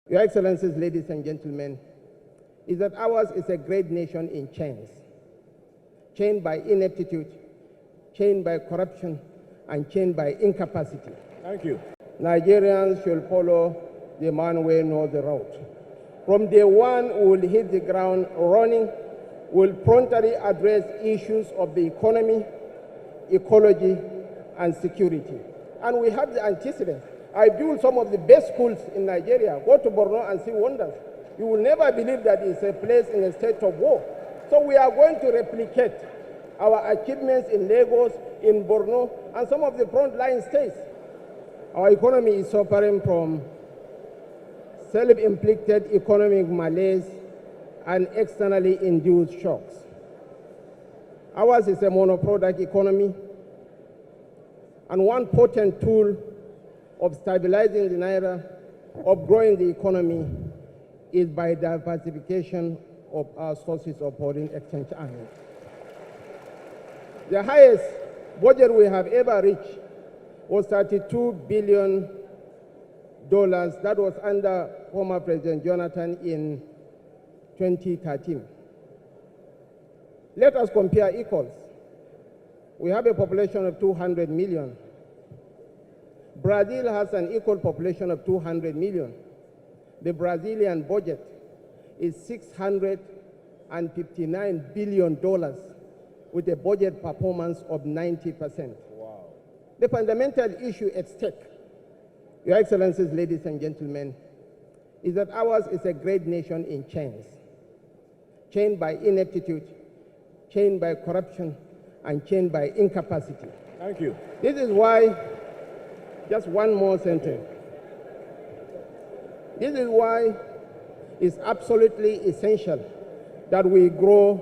Your Excellencies, ladies and gentlemen, is that ours is a great nation in chains, chained by ineptitude, chained by corruption, and chained by incapacity. Thank you. Nigerians should follow the man who knows the road. From day one, we will hit the ground running, we will promptly address issues of the economy, ecology, and security. And we have the antecedents. I built some of the best schools in Nigeria. Go to Borno and see wonders. You will never believe that it's a place in a state of war. So we are going to replicate our achievements in Lagos, in Borno, and some of the frontline states. Our economy is suffering from self-inflicted economic malaise and externally induced shocks. Ours is a monoproduct economy, and one potent tool of stabilizing the naira, of growing the economy, is by diversification of our sources of foreign exchange earnings. The highest budget we have ever reached was $32 billion. That was under former President Jonathan in 2013. Let us compare equals. We have a population of 200 million. Brazil has an equal population of 200 million. The Brazilian budget is $659 billion with a budget performance of 90%. Wow. The fundamental issue at stake, Your Excellencies, ladies and gentlemen, is that ours is a great nation in chains, chained by ineptitude, chained by corruption, and chained by incapacity. Thank you. This is why, just one more sentence. This is why it's absolutely essential that we grow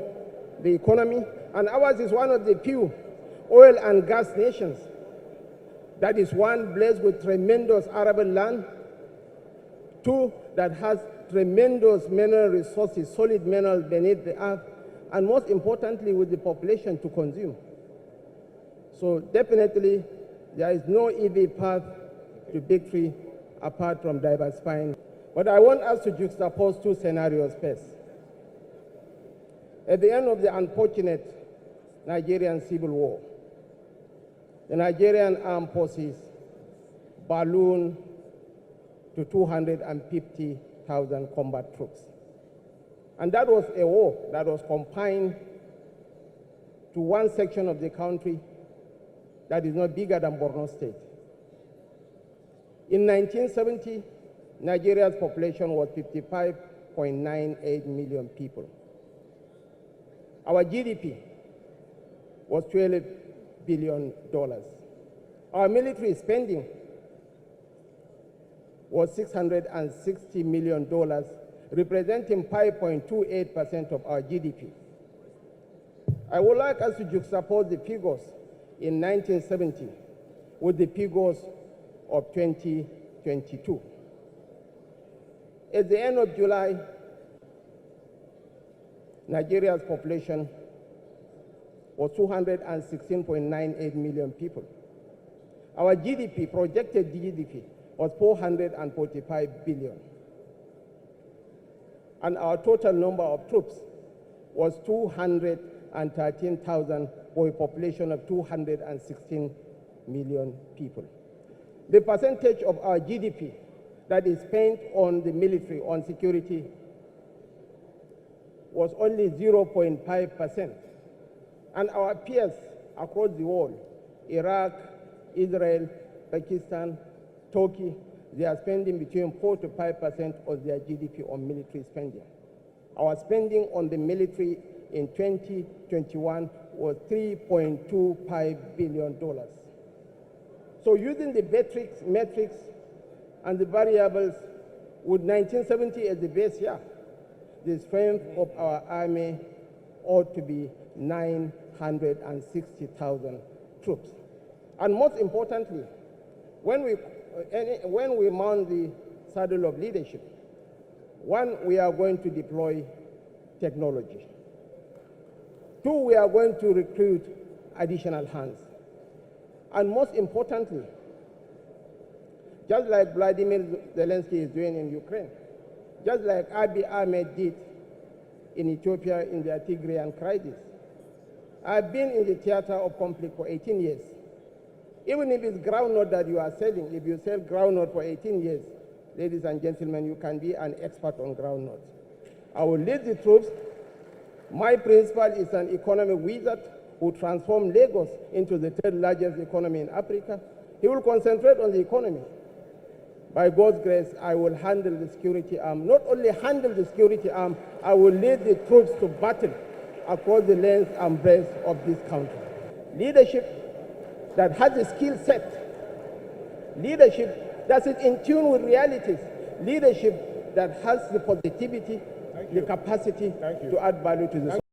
the economy, and ours is one of the few oil and gas nations that is, one, blessed with tremendous arable land, two, that has tremendous mineral resources, solid minerals beneath the earth, and most importantly, with the population to consume. So definitely, there is no easy path to victory apart from diversifying. But I want us to juxtapose two scenarios first. At the end of the unfortunate Nigerian civil war, the Nigerian armed forces ballooned to 250,000 combat troops. And that was a war that was confined to one section of the country that is not bigger than Borno State. In 1970, Nigeria's population was 55.98 million people. Our GDP was $12 billion. Our military spending was $660 million, representing 5.28% of our GDP. I would like us to juxtapose the figures in 1970 with the figures of 2022. At the end of July, Nigeria's population was 216.98 million people. Our GDP, projected GDP, was 445 billion. And our total number of troops was 213,000 for a population of 216 million people. The percentage of our GDP that is spent on the military, on security, was only 0.5%. And our peers across the world, Iraq, Israel, Pakistan, Turkey, they are spending between 4 to 5% of their GDP on military spending. Our spending on the military in 2021 was $3.25 billion. So using the metrics and the variables, with 1970 as the base year, the strength of our army ought to be 960,000 troops. And most importantly, when we mount the saddle of leadership, one, we are going to deploy technology. Two, we are going to recruit additional hands. And most importantly, just like Vladimir Zelensky is doing in Ukraine, just like Abiy Ahmed did in Ethiopia in the Tigrayan crisis. I've been in the theater of conflict for 18 years. Even if it's groundnut that you are selling, if you sell groundnut for 18 years, ladies and gentlemen, you can be an expert on groundnut. I will lead the troops. My principal is an economic wizard who transformed Lagos into the third largest economy in Africa. He will concentrate on the economy. By God's grace, I will handle the security arm. Not only handle the security arm, I will lead the troops to battle across the length and breadth of this country. Leadership that has a skill set. Leadership that is in tune with realities. Leadership that has the positivity, the capacity to add value to the society.